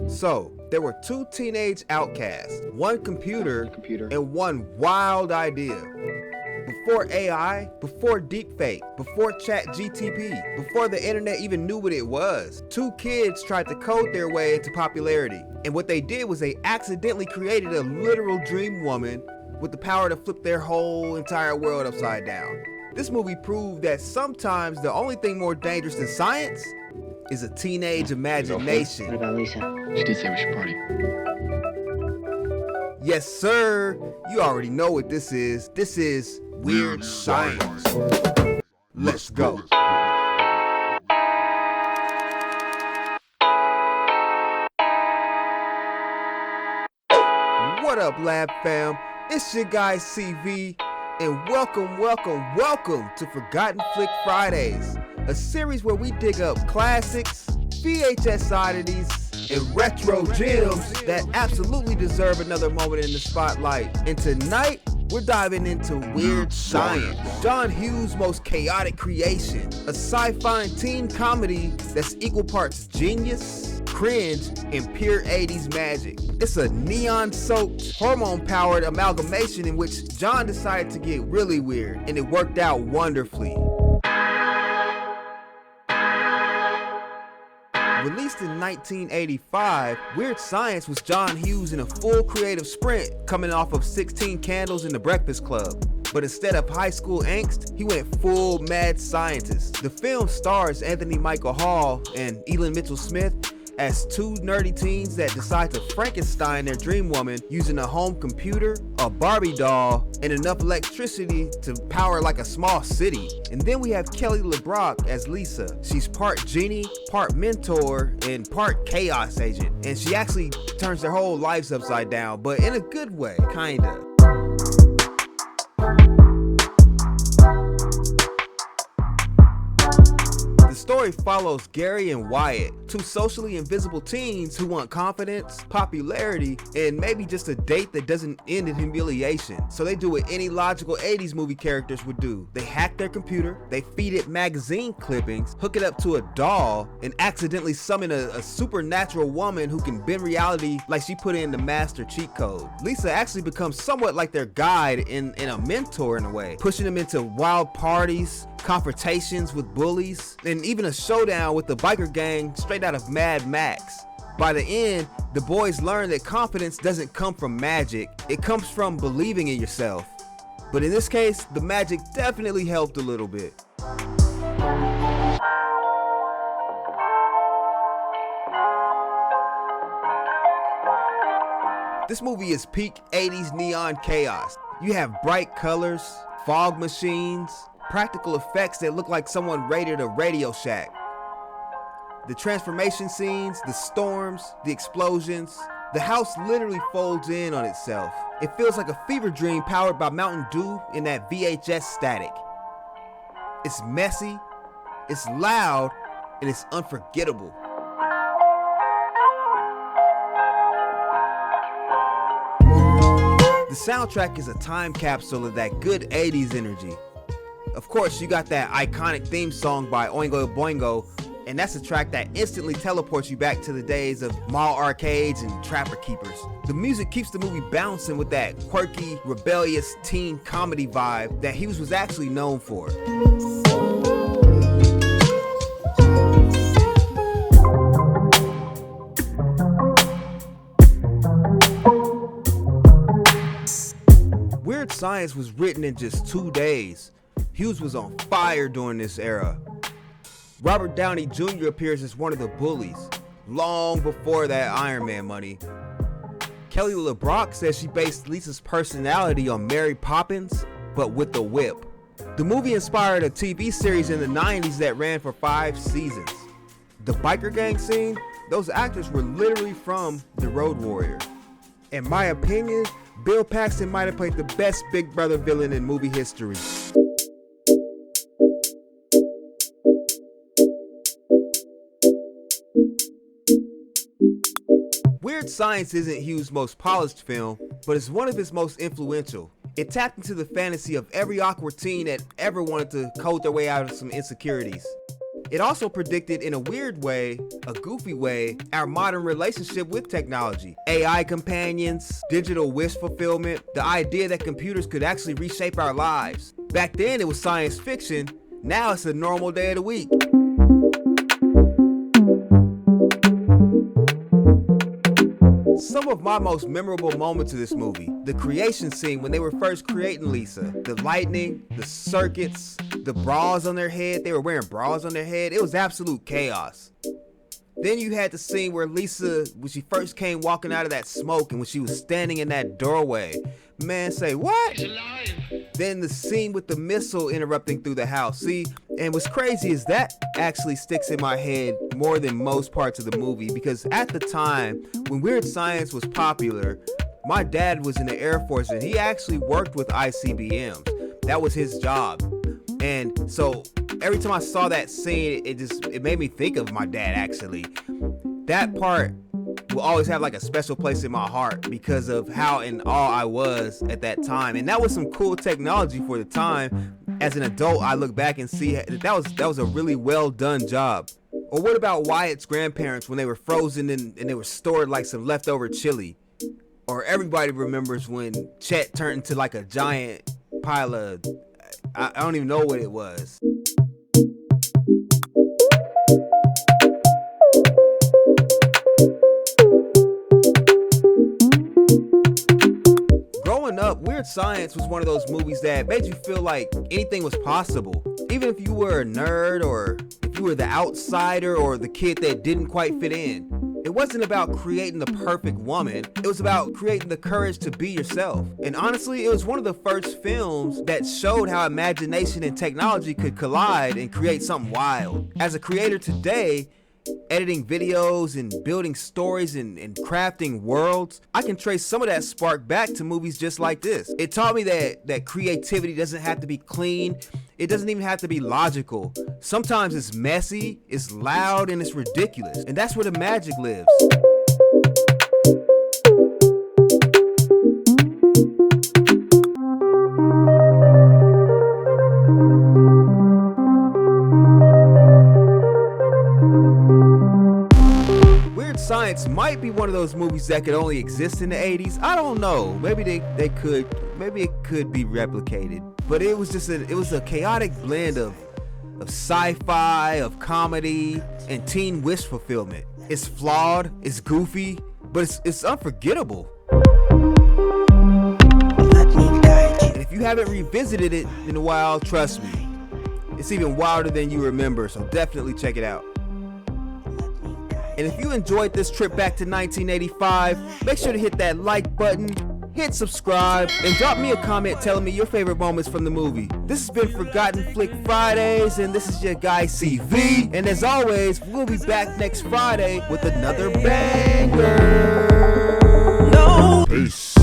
So, there were two teenage outcasts, one computer, and one wild idea. Before AI, before deepfake, before ChatGTP, before the internet even knew what it was, two kids tried to code their way into popularity. And what they did was they accidentally created a literal dream woman with the power to flip their whole entire world upside down. This movie proved that sometimes the only thing more dangerous than science is a teenage imagination. What about Lisa? She did say we should party. Yes, sir. You already know what this is. This is Weird Science. Let's go. What up, Lab Fam? It's your guy CV, and welcome to Forgotten Flick Fridays, a series where we dig up classics, VHS oddities, and retro gems that absolutely deserve another moment in the spotlight. And tonight, we're diving into Weird Science, John Hughes' most chaotic creation, a sci-fi teen comedy that's equal parts genius, cringe, and pure 80s magic. It's a neon-soaked, hormone-powered amalgamation in which John decided to get really weird, and it worked out wonderfully. Released in 1985, Weird Science was John Hughes in a full creative sprint, coming off of 16 Candles in the Breakfast Club. But instead of high school angst, he went full mad scientist. The film stars Anthony Michael Hall and Elin Mitchell Smith as two nerdy teens that decide to Frankenstein their dream woman using a home computer, a Barbie doll, and enough electricity to power like a small city. And then we have Kelly LeBrock as Lisa. She's part genie, part mentor, and part chaos agent. And she actually turns their whole lives upside down, but in a good way, kinda. The story follows Gary and Wyatt, two socially invisible teens who want confidence, popularity, and maybe just a date that doesn't end in humiliation. So they do what any logical 80s movie characters would do. They hack their computer, they feed it magazine clippings, hook it up to a doll, and accidentally summon a supernatural woman who can bend reality like she put in the master cheat code. Lisa actually becomes somewhat like their guide and a mentor in a way, pushing them into wild parties, confrontations with bullies, and even a showdown with the biker gang straight out of Mad Max. By the end, the boys learn that confidence doesn't come from magic, it comes from believing in yourself. But in this case, the magic definitely helped a little bit. This movie is peak 80s neon chaos. You have bright colors, fog machines, practical effects that look like someone raided a Radio Shack. The transformation scenes, the storms, the explosions, the house literally folds in on itself. It feels like a fever dream powered by Mountain Dew and that VHS static. It's messy, it's loud, and it's unforgettable. The soundtrack is a time capsule of that good 80s energy. Of course, you got that iconic theme song by Oingo Boingo, and that's a track that instantly teleports you back to the days of mall arcades and trapper keepers. The music keeps the movie bouncing with that quirky, rebellious teen comedy vibe that Hughes was actually known for. Weird Science was written in just 2 days. Hughes was on fire during this era. Robert Downey Jr. appears as one of the bullies, long before that Iron Man money. Kelly LeBrock says she based Lisa's personality on Mary Poppins, but with the whip. The movie inspired a TV series in the 90s that ran for 5 seasons. The biker gang scene, those actors were literally from The Road Warrior. In my opinion, Bill Paxton might have played the best Big Brother villain in movie history. Weird Science isn't Hughes' most polished film, but it's one of his most influential. It tapped into the fantasy of every awkward teen that ever wanted to code their way out of some insecurities. It also predicted in a weird way, a goofy way, our modern relationship with technology. AI companions, digital wish fulfillment, the idea that computers could actually reshape our lives. Back then it was science fiction, now it's a normal day of the week. Some of my most memorable moments of this movie, the creation scene when they were first creating Lisa, the lightning, the circuits, the bras on their head, they were wearing bras on their head, it was absolute chaos. Then you had the scene where Lisa, when she first came walking out of that smoke and when she was standing in that doorway, man say, what? He's alive. Then the scene with the missile interrupting through the house. See, and what's crazy is that actually sticks in my head more than most parts of the movie, because at the time when Weird Science was popular, my dad was in the Air Force and he actually worked with ICBMs. That was his job. And so every time I saw that scene, it made me think of my dad actually. That part will always have like a special place in my heart because of how in awe I was at that time. And that was some cool technology for the time. As an adult, I look back and see that was a really well done job. Or what about Wyatt's grandparents when they were frozen and they were stored like some leftover chili? Or everybody remembers when Chet turned into like a giant pile of, I don't even know what it was. Growing up, Weird Science was one of those movies that made you feel like anything was possible. Even if you were a nerd, or if you were the outsider or the kid that didn't quite fit in. It wasn't about creating the perfect woman. It was about creating the courage to be yourself. And honestly, it was one of the first films that showed how imagination and technology could collide and create something wild. As a creator today, editing videos and building stories and crafting worlds, I can trace some of that spark back to movies just like this. It taught me that creativity doesn't have to be clean. It doesn't even have to be logical. Sometimes it's messy, it's loud, and it's ridiculous. And that's where the magic lives. Science might be one of those movies that could only exist in the 80s. I don't know. Maybe they could. Maybe it could be replicated. But it was just a chaotic blend of sci-fi, of comedy, and teen wish fulfillment. It's flawed, it's goofy, but it's unforgettable. And if you haven't revisited it in a while, trust me, it's even wilder than you remember. So definitely check it out. And if you enjoyed this trip back to 1985, make sure to hit that like button, hit subscribe, and drop me a comment telling me your favorite moments from the movie. This has been Forgotten Flick Fridays, and this is your guy CV. And as always, we'll be back next Friday with another banger. No. Peace.